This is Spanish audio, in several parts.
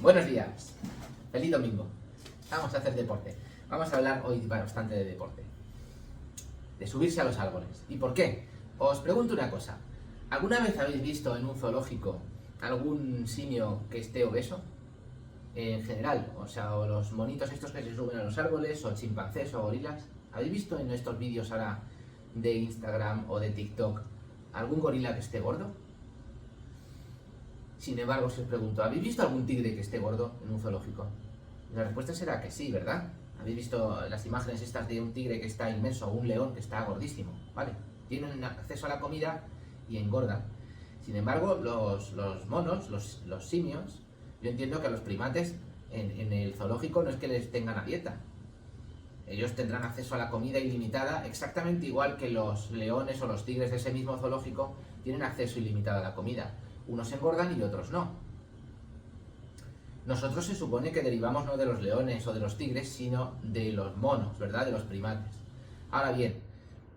Buenos días, feliz domingo. Vamos a hacer deporte. Vamos a hablar hoy bastante de deporte. De subirse a los árboles. ¿Y por qué? Os pregunto una cosa. ¿Alguna vez habéis visto en un zoológico algún simio que esté obeso? En general, o los monitos estos que se suben a los árboles, o chimpancés o gorilas. ¿Habéis visto en estos vídeos ahora de Instagram o de TikTok algún gorila que esté gordo? Sin embargo, si os pregunto, ¿habéis visto algún tigre que esté gordo en un zoológico? La respuesta será que sí, ¿verdad? ¿Habéis visto las imágenes estas de un tigre que está inmenso o un león que está gordísimo? ¿Vale? Tienen acceso a la comida y engordan. Sin embargo, los monos, los simios, yo entiendo que a los primates en el zoológico no es que les tengan a dieta. Ellos tendrán acceso a la comida ilimitada, exactamente igual que los leones o los tigres de ese mismo zoológico tienen acceso ilimitado a la comida. Unos engordan y otros no. Nosotros se supone que derivamos no de los leones o de los tigres, sino de los monos, ¿verdad? De los primates. Ahora bien,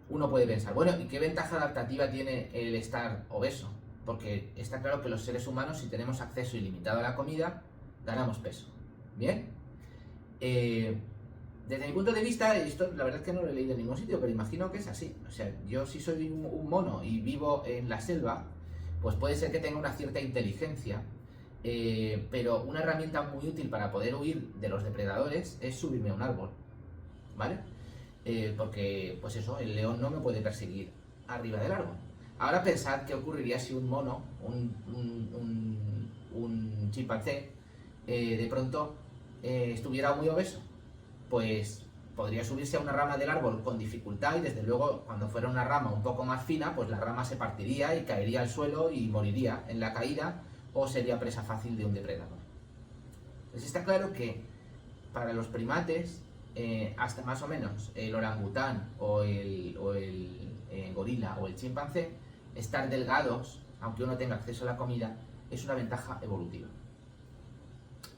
uno puede pensar, bueno, ¿y qué ventaja adaptativa tiene el estar obeso? Porque está claro que los seres humanos, si tenemos acceso ilimitado a la comida, ganamos peso. ¿Bien? Desde mi punto de vista, esto la verdad es que no lo he leído en ningún sitio, pero imagino que es así. O sea, yo si soy un mono y vivo en la selva, pues puede ser que tenga una cierta inteligencia, pero una herramienta muy útil para poder huir de los depredadores es subirme a un árbol, ¿vale? Porque, pues eso, el león no me puede perseguir arriba del árbol. Ahora pensad qué ocurriría si un mono, un chimpancé, de pronto estuviera muy obeso. Pues podría subirse a una rama del árbol con dificultad y desde luego cuando fuera una rama un poco más fina, pues la rama se partiría y caería al suelo y moriría en la caída o sería presa fácil de un depredador. Entonces está claro que para los primates, hasta más o menos el orangután o el gorila o el chimpancé, estar delgados, aunque uno tenga acceso a la comida, es una ventaja evolutiva.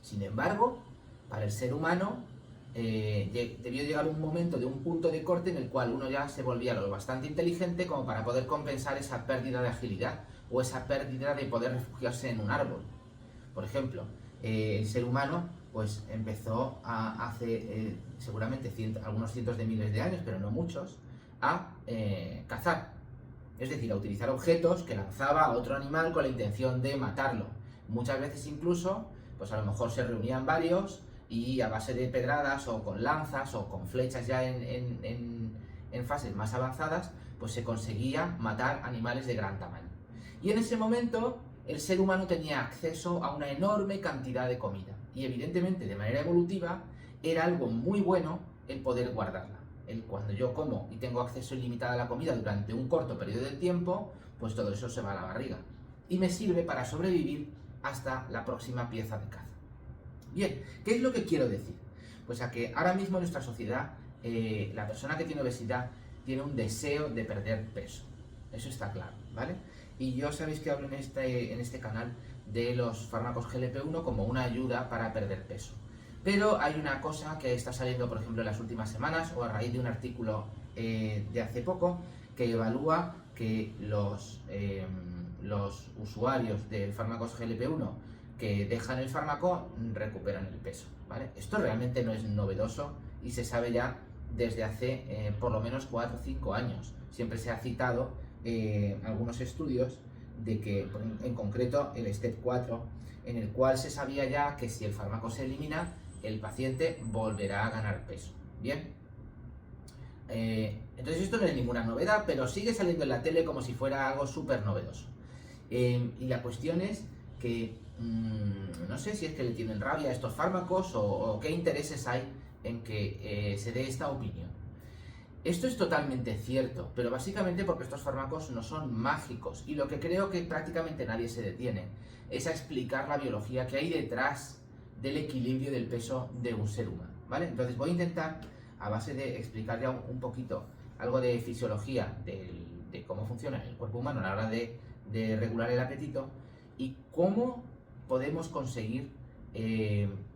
Sin embargo, para el ser humano, debió llegar un momento de un punto de corte en el cual uno ya se volvía lo bastante inteligente como para poder compensar esa pérdida de agilidad o esa pérdida de poder refugiarse en un árbol. Por ejemplo, el ser humano pues empezó hace seguramente algunos cientos de miles de años, pero no muchos, a cazar. Es decir, a utilizar objetos que lanzaba a otro animal con la intención de matarlo. Muchas veces incluso, pues a lo mejor se reunían varios y a base de pedradas o con lanzas o con flechas ya en fases más avanzadas, pues se conseguía matar animales de gran tamaño. Y en ese momento el ser humano tenía acceso a una enorme cantidad de comida y evidentemente de manera evolutiva era algo muy bueno el poder guardarla. Cuando yo como y tengo acceso ilimitado a la comida durante un corto periodo de tiempo, pues todo eso se va a la barriga y me sirve para sobrevivir hasta la próxima pieza de caza. Bien, ¿qué es lo que quiero decir? Pues a que ahora mismo en nuestra sociedad la persona que tiene obesidad tiene un deseo de perder peso. Eso está claro, ¿vale? Y yo sabéis que hablo en este canal de los fármacos GLP-1 como una ayuda para perder peso. Pero hay una cosa que está saliendo, por ejemplo, en las últimas semanas o a raíz de un artículo de hace poco que evalúa que los usuarios de fármacos GLP-1 que dejan el fármaco recuperan el peso, ¿vale? Esto realmente no es novedoso y se sabe ya desde hace por lo menos 4 o 5 años. Siempre se ha citado algunos estudios de que, en concreto, el STEP4, en el cual se sabía ya que si el fármaco se elimina, el paciente volverá a ganar peso. Bien. Entonces esto no es ninguna novedad, pero sigue saliendo en la tele como si fuera algo súper novedoso. Y la cuestión es que no sé si es que le tienen rabia a estos fármacos o qué intereses hay en que se dé esta opinión. Esto es totalmente cierto, pero básicamente porque estos fármacos no son mágicos y lo que creo que prácticamente nadie se detiene es a explicar la biología que hay detrás del equilibrio del peso de un ser humano, ¿vale? Entonces voy a intentar, a base de explicar ya un poquito algo de fisiología de cómo funciona el cuerpo humano a la hora de regular el apetito y cómo podemos conseguir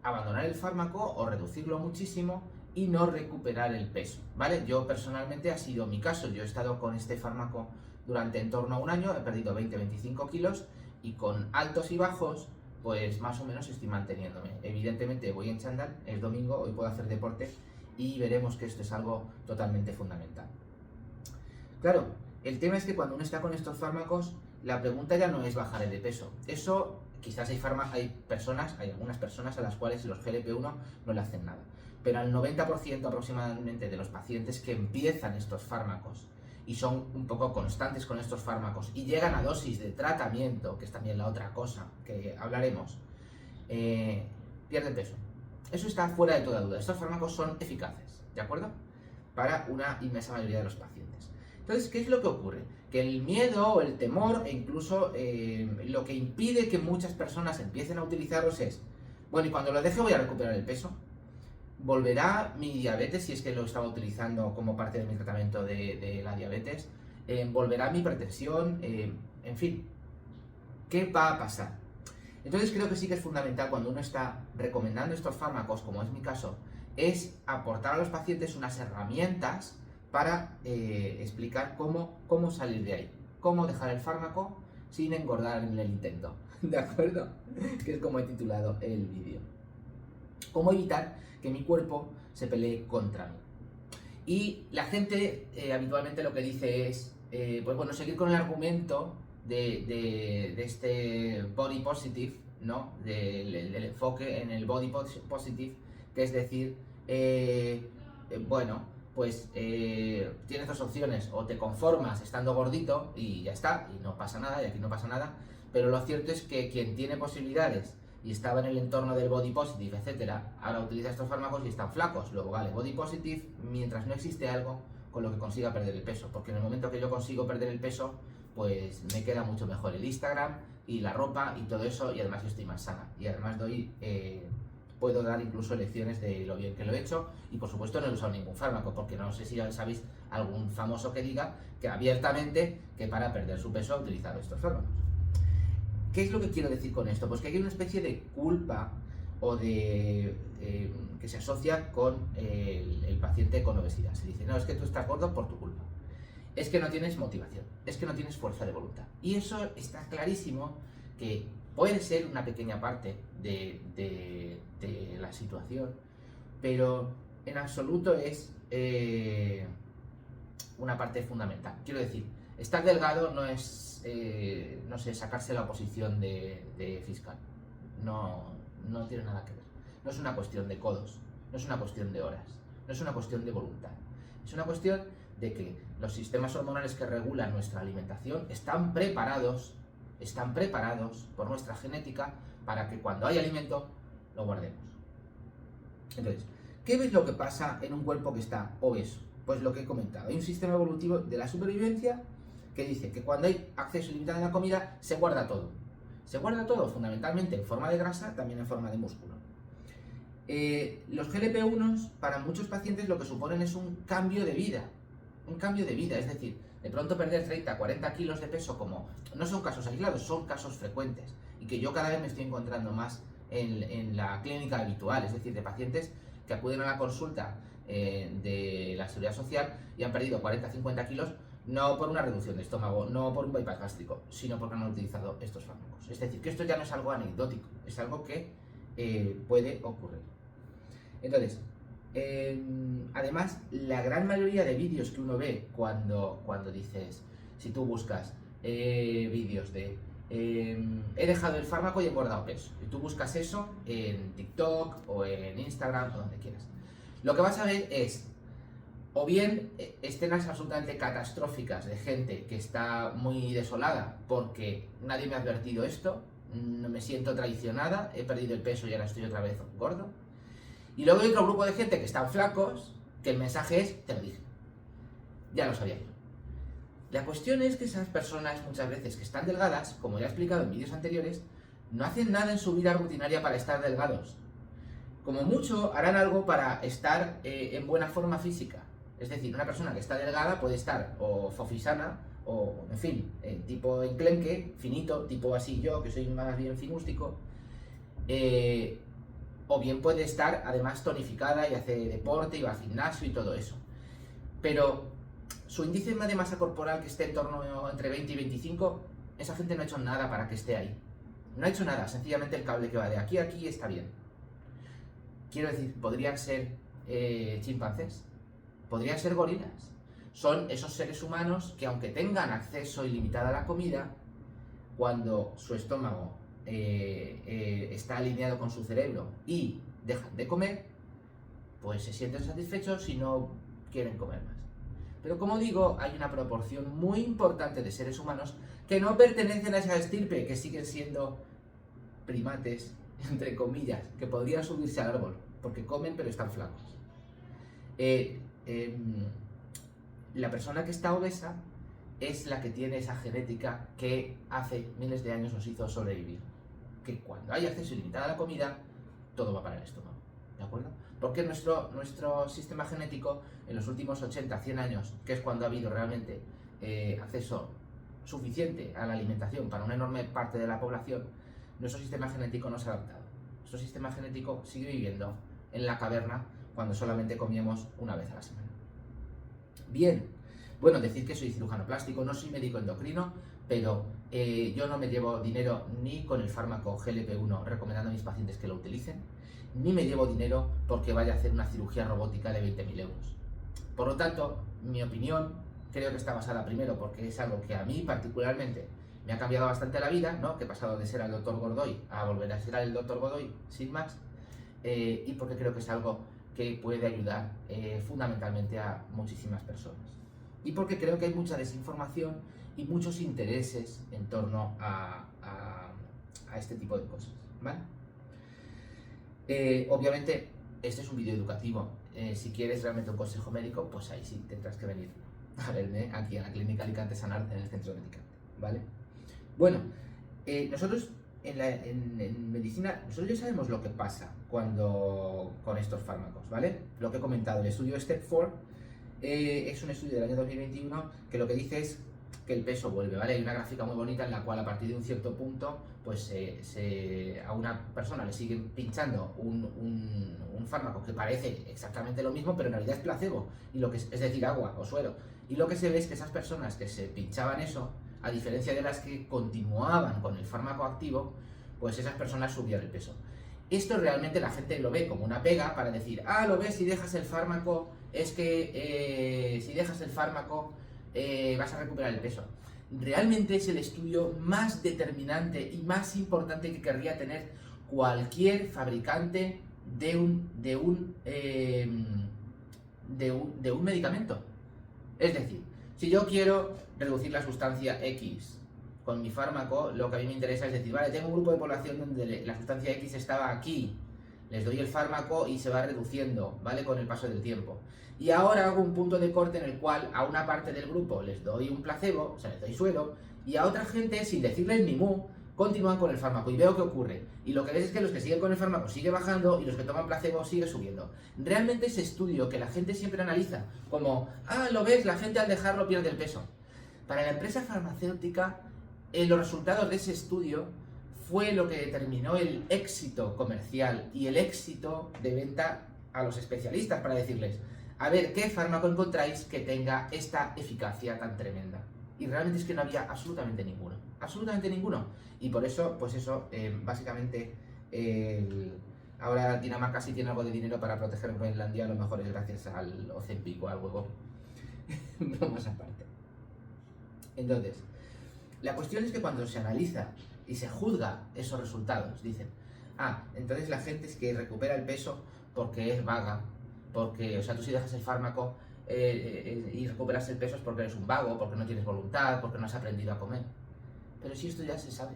abandonar el fármaco o reducirlo muchísimo y no recuperar el peso, ¿vale? Yo personalmente ha sido mi caso, yo he estado con este fármaco durante en torno a un año, he perdido 20-25 kilos y con altos y bajos pues más o menos estoy manteniéndome. Evidentemente voy en chándal, es domingo, hoy puedo hacer deporte y veremos que esto es algo totalmente fundamental. Claro, el tema es que cuando uno está con estos fármacos, la pregunta ya no es bajar de peso. Eso, quizás hay algunas personas a las cuales los GLP-1 no le hacen nada. Pero al 90% aproximadamente de los pacientes que empiezan estos fármacos y son un poco constantes con estos fármacos y llegan a dosis de tratamiento, que es también la otra cosa que hablaremos, pierden peso. Eso está fuera de toda duda. Estos fármacos son eficaces, ¿de acuerdo? Para una inmensa mayoría de los pacientes. Entonces, ¿qué es lo que ocurre? Que el miedo o el temor e incluso lo que impide que muchas personas empiecen a utilizarlos es, bueno, y cuando lo deje voy a recuperar el peso. ¿Volverá mi diabetes si es que lo estaba utilizando como parte de mi tratamiento de la diabetes? ¿Volverá mi hipertensión? En fin, ¿qué va a pasar? Entonces creo que sí que es fundamental cuando uno está recomendando estos fármacos, como es mi caso, es aportar a los pacientes unas herramientas para explicar cómo salir de ahí, cómo dejar el fármaco sin engordar en el intento, ¿de acuerdo? Que es como he titulado el vídeo. Cómo evitar que mi cuerpo se pelee contra mí. Y la gente habitualmente lo que dice es, pues bueno, seguir con el argumento de este body positive, ¿no? Del enfoque en el body positive, que es decir, bueno, pues tienes dos opciones, o te conformas estando gordito y ya está, y no pasa nada, y aquí no pasa nada, pero lo cierto es que quien tiene posibilidades y estaba en el entorno del body positive, etcétera, ahora utiliza estos fármacos y están flacos. Luego, vale, body positive mientras no existe algo con lo que consiga perder el peso, porque en el momento que yo consigo perder el peso, pues me queda mucho mejor el Instagram y la ropa y todo eso, y además yo estoy más sana, y además puedo dar incluso lecciones de lo bien que lo he hecho, y por supuesto no he usado ningún fármaco, porque no sé si ya sabéis algún famoso que diga que abiertamente que para perder su peso ha utilizado estos fármacos. ¿Qué es lo que quiero decir con esto? Pues que hay una especie de culpa o que se asocia con el paciente con obesidad. Se dice, no, es que tú estás gordo por tu culpa. Es que no tienes motivación, es que no tienes fuerza de voluntad. Y eso está clarísimo que puede ser una pequeña parte de la situación, pero en absoluto es una parte fundamental. Quiero decir, estar delgado no es, no sé, sacarse la oposición de fiscal. No tiene nada que ver. No es una cuestión de codos, no es una cuestión de horas, no es una cuestión de voluntad. Es una cuestión de que los sistemas hormonales que regulan nuestra alimentación están preparados por nuestra genética para que cuando hay alimento lo guardemos. Entonces, ¿qué es lo que pasa en un cuerpo que está obeso? Pues lo que he comentado, hay un sistema evolutivo de la supervivencia que dice que cuando hay acceso ilimitado a la comida se guarda todo. Se guarda todo fundamentalmente en forma de grasa, también en forma de músculo. Los GLP-1 para muchos pacientes lo que suponen es un cambio de vida, es decir, de pronto perder 30, 40 kilos de peso, como no son casos aislados, son casos frecuentes, y que yo cada vez me estoy encontrando más en la clínica habitual, es decir, de pacientes que acuden a la consulta de la Seguridad Social y han perdido 40, 50 kilos, no por una reducción de estómago, no por un bypass gástrico, sino porque no han utilizado estos fármacos. Es decir, que esto ya no es algo anecdótico, es algo que puede ocurrir. Entonces, además, la gran mayoría de vídeos que uno ve cuando dices, si tú buscas vídeos de he dejado el fármaco y he engordado peso, y tú buscas eso en TikTok o en Instagram o donde quieras, lo que vas a ver es o bien escenas absolutamente catastróficas de gente que está muy desolada porque nadie me ha advertido esto, no me siento traicionada, he perdido el peso y ahora estoy otra vez gordo. Y luego hay otro grupo de gente que están flacos, que el mensaje es, te lo dije, ya lo sabía yo. La cuestión es que esas personas muchas veces que están delgadas, como ya he explicado en vídeos anteriores, no hacen nada en su vida rutinaria para estar delgados. Como mucho harán algo para estar en buena forma física. Es decir, una persona que está delgada puede estar o fofisana, o en fin, tipo enclenque, finito, tipo así yo, que soy más bien finústico, o bien puede estar además tonificada y hace deporte y va al gimnasio y todo eso. Pero su índice de masa corporal que esté en torno entre 20 y 25, esa gente no ha hecho nada para que esté ahí. No ha hecho nada, sencillamente el cable que va de aquí a aquí está bien. Quiero decir, podrían ser chimpancés, podrían ser gorilas. Son esos seres humanos que, aunque tengan acceso ilimitado a la comida, cuando su estómago está alineado con su cerebro y dejan de comer, pues se sienten satisfechos y no quieren comer más. Pero como digo, hay una proporción muy importante de seres humanos que no pertenecen a esa estirpe, que siguen siendo primates, entre comillas, que podrían subirse al árbol, porque comen pero están flacos. La persona que está obesa es la que tiene esa genética que hace miles de años nos hizo sobrevivir. Que cuando hay acceso ilimitado a la comida, todo va para el estómago. ¿De acuerdo? Porque nuestro sistema genético, en los últimos 80, 100 años, que es cuando ha habido realmente acceso suficiente a la alimentación para una enorme parte de la población, nuestro sistema genético no se ha adaptado. Nuestro sistema genético sigue viviendo en la caverna cuando solamente comíamos una vez a la semana. Bien, bueno, decir que soy cirujano plástico, no soy médico endocrino, pero yo no me llevo dinero ni con el fármaco GLP-1 recomendando a mis pacientes que lo utilicen, ni me llevo dinero porque vaya a hacer una cirugía robótica de 20.000 euros. Por lo tanto, mi opinión creo que está basada primero porque es algo que a mí particularmente me ha cambiado bastante la vida, ¿no? Que he pasado de ser al doctor Godoy a volver a ser el doctor Godoy sin más, y porque creo que es algo que puede ayudar fundamentalmente a muchísimas personas. Y porque creo que hay mucha desinformación y muchos intereses en torno a este tipo de cosas, ¿vale? Obviamente, este es un vídeo educativo. Si quieres realmente un consejo médico, pues ahí sí tendrás que venir a verme aquí en la Clínica Alicante Sanar, en el centro de Alicante, ¿vale? Bueno, nosotros en medicina, nosotros ya sabemos lo que pasa con estos fármacos, ¿vale? Lo que he comentado, el estudio STEP 4 es un estudio del año 2021 que lo que dice es que el peso vuelve, ¿vale? Hay una gráfica muy bonita en la cual a partir de un cierto punto, pues a una persona le siguen pinchando un fármaco que parece exactamente lo mismo, pero en realidad es placebo, y lo que es decir, agua o suero. Y lo que se ve es que esas personas que se pinchaban eso, a diferencia de las que continuaban con el fármaco activo, pues esas personas subían el peso. Esto realmente la gente lo ve como una pega para decir, lo ves, si dejas el fármaco, es que si dejas el fármaco vas a recuperar el peso. Realmente es el estudio más determinante y más importante que querría tener cualquier fabricante de un medicamento. Es decir, si yo quiero reducir la sustancia X con mi fármaco, lo que a mí me interesa es decir, vale, tengo un grupo de población donde la sustancia X estaba aquí, les doy el fármaco y se va reduciendo, ¿vale? Con el paso del tiempo. Y ahora hago un punto de corte en el cual a una parte del grupo les doy un placebo, o sea, les doy suero, y a otra gente, sin decirles ni mu, continúan con el fármaco y veo qué ocurre. Y lo que ves es que los que siguen con el fármaco sigue bajando y los que toman placebo sigue subiendo. Realmente ese estudio que la gente siempre analiza como, lo ves, la gente al dejarlo pierde el peso. Para la empresa farmacéutica, los resultados de ese estudio fue lo que determinó el éxito comercial y el éxito de venta a los especialistas para decirles, a ver, ¿qué fármaco encontráis que tenga esta eficacia tan tremenda? Y realmente es que no había absolutamente ninguno. Absolutamente ninguno. Y por eso, pues eso, básicamente, ahora Dinamarca sí tiene algo de dinero para proteger Groenlandia, a lo mejor es gracias al Ozempic o al huevo. Bromas aparte. Entonces, la cuestión es que cuando se analiza y se juzga esos resultados, dicen, entonces la gente es que recupera el peso porque es vaga, porque, o sea, tú si dejas el fármaco y recuperas el peso es porque eres un vago, porque no tienes voluntad, porque no has aprendido a comer. Pero si esto ya se sabe.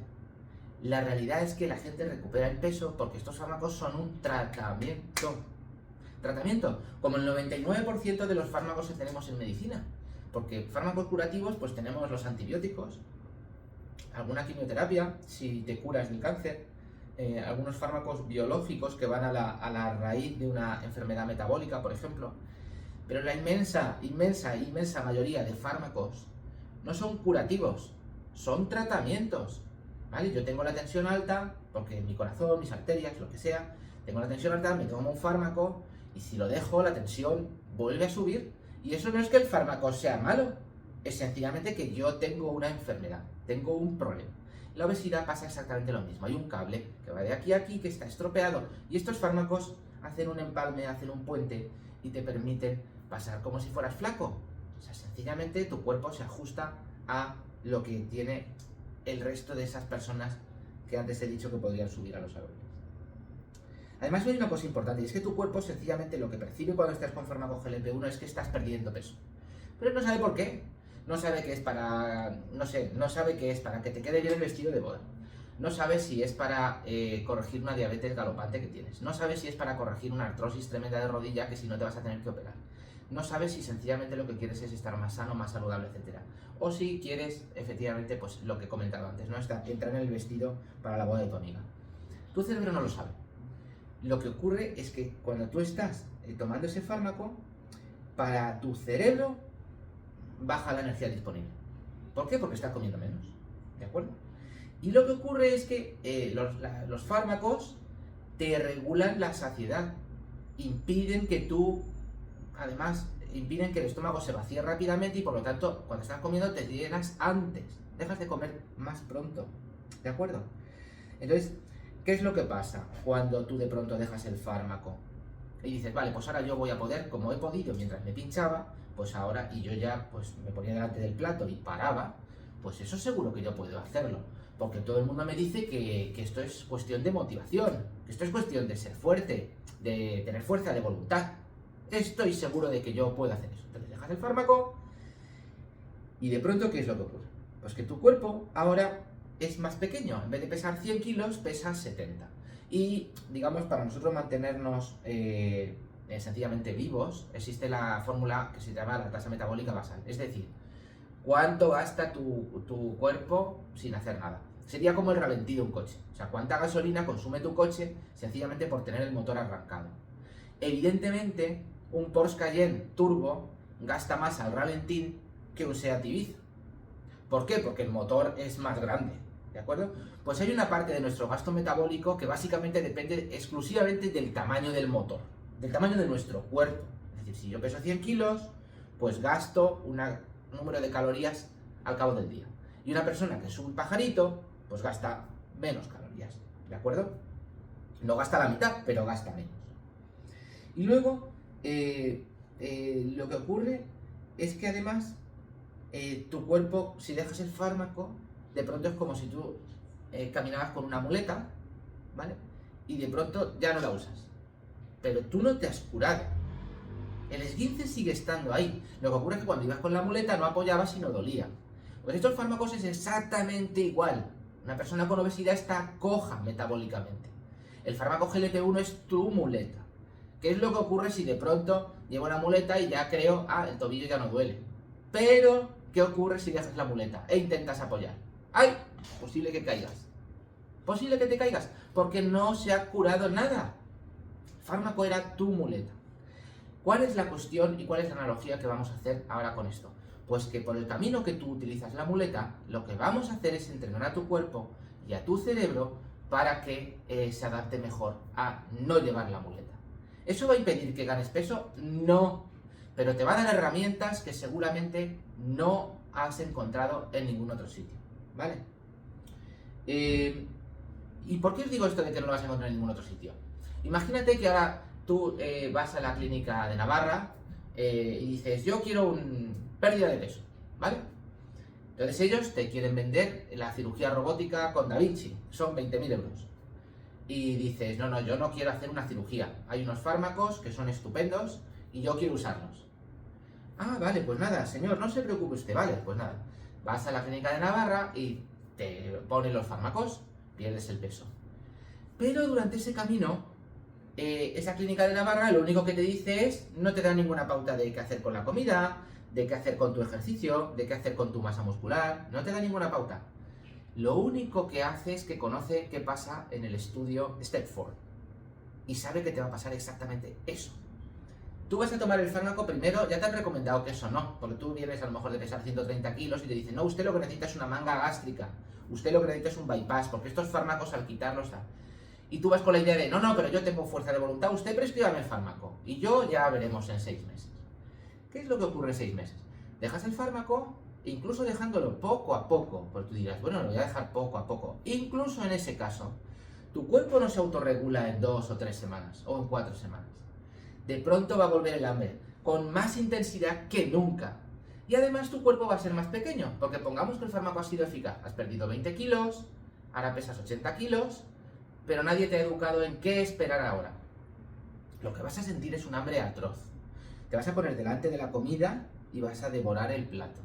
La realidad es que la gente recupera el peso porque estos fármacos son un tratamiento. Tratamiento, como el 99% de los fármacos que tenemos en medicina. Porque fármacos curativos, pues tenemos los antibióticos, alguna quimioterapia, si te curas del cáncer, algunos fármacos biológicos que van a la raíz de una enfermedad metabólica, por ejemplo. Pero la inmensa mayoría de fármacos no son curativos, son tratamientos, ¿vale? Yo tengo la tensión alta, porque mi corazón, mis arterias, lo que sea, tengo la tensión alta, me tomo un fármaco y si lo dejo, la tensión vuelve a subir. Y eso no es que el fármaco sea malo, es sencillamente que yo tengo una enfermedad, tengo un problema. La obesidad pasa exactamente lo mismo. Hay un cable que va de aquí a aquí que está estropeado y estos fármacos hacen un empalme, hacen un puente y te permiten pasar como si fueras flaco. O sea, sencillamente tu cuerpo se ajusta a lo que tiene el resto de esas personas que antes he dicho que podrían subir a los árboles. Además hay una cosa importante y es que tu cuerpo sencillamente lo que percibe cuando estás con fármaco GLP-1 es que estás perdiendo peso. Pero no sabe por qué. No sabe que es para, no sabe que es para que te quede bien el vestido de boda. No sabe si es para corregir una diabetes galopante que tienes. No sabe si es para corregir una artrosis tremenda de rodilla que si no te vas a tener que operar. No sabes si sencillamente lo que quieres es estar más sano, más saludable, etc. O si quieres, efectivamente, pues lo que he comentado antes, ¿no? Entrar en el vestido para la boda de tu amiga. Tu cerebro no lo sabe. Lo que ocurre es que cuando tú estás tomando ese fármaco, para tu cerebro baja la energía disponible. ¿Por qué? Porque estás comiendo menos. ¿De acuerdo? Y lo que ocurre es que los fármacos te regulan la saciedad. Impiden que tú, además, impiden que el estómago se vacíe rápidamente y por lo tanto, cuando estás comiendo te llenas antes. Dejas de comer más pronto. ¿De acuerdo? Entonces, ¿qué es lo que pasa cuando tú de pronto dejas el fármaco? Y dices, vale, pues ahora yo voy a poder, como he podido mientras me pinchaba, pues ahora, y yo ya pues me ponía delante del plato y paraba, pues eso seguro que yo puedo hacerlo. Porque todo el mundo me dice que esto es cuestión de motivación, que esto es cuestión de ser fuerte, de tener fuerza de voluntad. Estoy seguro de que yo puedo hacer eso. Entonces dejas el fármaco y de pronto, ¿qué es lo que ocurre? Pues que tu cuerpo ahora es más pequeño. En vez de pesar 100 kilos, pesas 70. Y, digamos, para nosotros mantenernos sencillamente vivos, existe la fórmula que se llama la tasa metabólica basal. Es decir, ¿cuánto gasta tu cuerpo sin hacer nada? Sería como el ralentí de un coche. O sea, ¿cuánta gasolina consume tu coche sencillamente por tener el motor arrancado? Evidentemente, un Porsche Cayenne turbo gasta más al ralentí que un Seat Ibiza. ¿Por qué? Porque el motor es más grande. ¿De acuerdo? Pues hay una parte de nuestro gasto metabólico que básicamente depende exclusivamente del tamaño del motor, del tamaño de nuestro cuerpo. Es decir, si yo peso 100 kilos, pues gasto un número de calorías al cabo del día. Y una persona que es un pajarito, pues gasta menos calorías. ¿De acuerdo? No gasta la mitad, pero gasta menos. Y luego, lo que ocurre es que además, tu cuerpo, si dejas el fármaco, de pronto es como si tú caminabas con una muleta, ¿vale? Y de pronto ya no la usas. Pero tú no te has curado. El esguince sigue estando ahí. Lo que ocurre es que cuando ibas con la muleta no apoyabas y no dolía. Pues estos fármacos es exactamente igual. Una persona con obesidad está coja metabólicamente. El fármaco GLP-1 es tu muleta. ¿Qué es lo que ocurre si de pronto llevo la muleta y ya creo, el tobillo ya no duele? Pero, ¿qué ocurre si dejas la muleta e intentas apoyar? ¡Ay! Posible que caigas. Posible que te caigas, porque no se ha curado nada. El fármaco era tu muleta. ¿Cuál es la cuestión y cuál es la analogía que vamos a hacer ahora con esto? Pues que por el camino que tú utilizas la muleta, lo que vamos a hacer es entrenar a tu cuerpo y a tu cerebro para que se adapte mejor a no llevar la muleta. ¿Eso va a impedir que ganes peso? No. Pero te va a dar herramientas que seguramente no has encontrado en ningún otro sitio. ¿Vale? ¿Y por qué os digo esto de que no lo vas a encontrar en ningún otro sitio? Imagínate que ahora tú vas a la clínica de Navarra y dices, yo quiero una pérdida de peso, ¿vale? Entonces ellos te quieren vender la cirugía robótica con Da Vinci, son 20.000 euros. Y dices, no, yo no quiero hacer una cirugía, hay unos fármacos que son estupendos y yo quiero usarlos. Vale, pues nada, señor, no se preocupe usted, vale, pues nada. Vas a la clínica de Navarra y te ponen los fármacos, pierdes el peso. Pero durante ese camino, esa clínica de Navarra lo único que te dice es, no te da ninguna pauta de qué hacer con la comida, de qué hacer con tu ejercicio, de qué hacer con tu masa muscular, no te da ninguna pauta. Lo único que hace es que conoce qué pasa en el estudio Stepford y sabe que te va a pasar exactamente eso. Tú vas a tomar el fármaco primero, ya te han recomendado que eso no, porque tú vienes a lo mejor de pesar 130 kilos y te dicen, no, usted lo que necesita es una manga gástrica, usted lo que necesita es un bypass, porque estos fármacos al quitarlos da. Y tú vas con la idea de, no, pero yo tengo fuerza de voluntad, usted prescríbame el fármaco, y yo ya veremos en 6 meses. ¿Qué es lo que ocurre en 6 meses? Dejas el fármaco incluso dejándolo poco a poco, pues tú dirás, bueno, lo voy a dejar poco a poco. Incluso en ese caso, tu cuerpo no se autorregula en 2 o 3 semanas, o en 4 semanas. De pronto va a volver el hambre, con más intensidad que nunca. Y además tu cuerpo va a ser más pequeño, porque pongamos que el fármaco ha sido eficaz. Has perdido 20 kilos, ahora pesas 80 kilos, pero nadie te ha educado en qué esperar ahora. Lo que vas a sentir es un hambre atroz. Te vas a poner delante de la comida y vas a devorar el plato.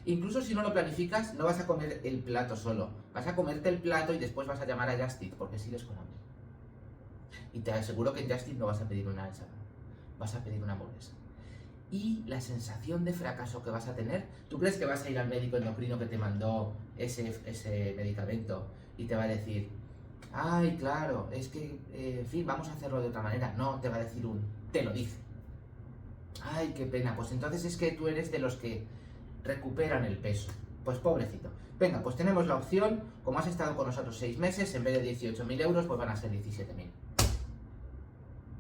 Incluso si no lo planificas, no vas a comer el plato solo. Vas a comerte el plato y después vas a llamar a Just Eat, porque sigues con hambre. Y te aseguro que en Just Eat no vas a pedir una ensalada, vas a pedir una hamburguesa. Y la sensación de fracaso que vas a tener, ¿tú crees que vas a ir al médico endocrino que te mandó ese medicamento y te va a decir, ay, claro, es que, en fin, vamos a hacerlo de otra manera? No, te va a decir te lo dice. Ay, qué pena, pues entonces es que tú eres de los que recuperan el peso. Pues pobrecito. Venga, pues tenemos la opción, como has estado con nosotros 6 meses, en vez de 18.000 euros, pues van a ser 17.000.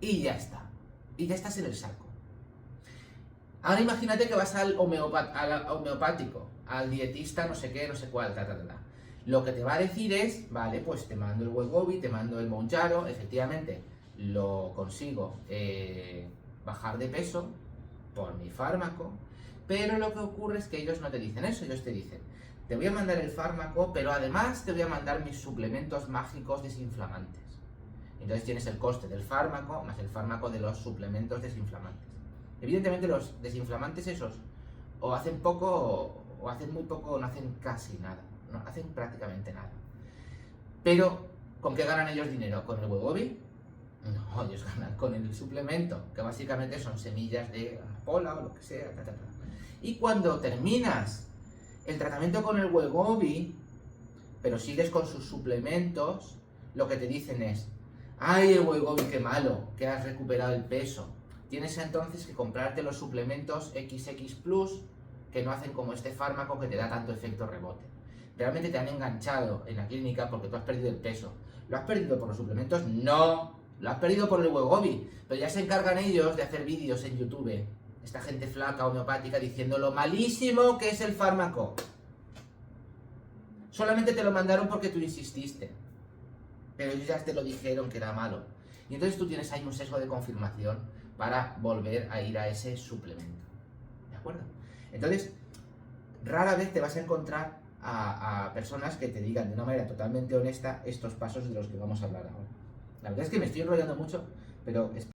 Y ya está. Y ya estás en el saco. Ahora imagínate que vas al homeopático, al dietista, no sé qué, no sé cuál, Lo que te va a decir es, vale, pues te mando el Wegovy, te mando el Mounjaro, efectivamente, lo consigo bajar de peso por mi fármaco, pero lo que ocurre es que ellos no te dicen eso, ellos te dicen, te voy a mandar el fármaco, pero además te voy a mandar mis suplementos mágicos desinflamantes. Entonces tienes el coste del fármaco más el fármaco de los suplementos desinflamantes. Evidentemente los desinflamantes esos o hacen poco o hacen muy poco o no hacen casi nada, no hacen prácticamente nada. Pero, ¿con qué ganan ellos dinero? ¿Con el Wegovy? No, ellos ganan con el suplemento, que básicamente son semillas de amapola o lo que sea, Y cuando terminas el tratamiento con el Wegovy, pero sigues con sus suplementos, lo que te dicen es, ay, el Wegovy, qué malo, que has recuperado el peso. Tienes entonces que comprarte los suplementos XX Plus, que no hacen como este fármaco que te da tanto efecto rebote. ¿Realmente te han enganchado en la clínica porque tú has perdido el peso? ¿Lo has perdido por los suplementos? No, lo has perdido por el Wegovy. Pero ya se encargan ellos de hacer vídeos en YouTube, esta gente flaca, homeopática, diciendo lo malísimo que es el fármaco. Solamente te lo mandaron porque tú insististe, pero ellos ya te lo dijeron que era malo. Y entonces tú tienes ahí un sesgo de confirmación para volver a ir a ese suplemento. ¿De acuerdo? Entonces, rara vez te vas a encontrar a personas que te digan de una manera totalmente honesta estos pasos de los que vamos a hablar ahora. La verdad es que me estoy enrollando mucho, pero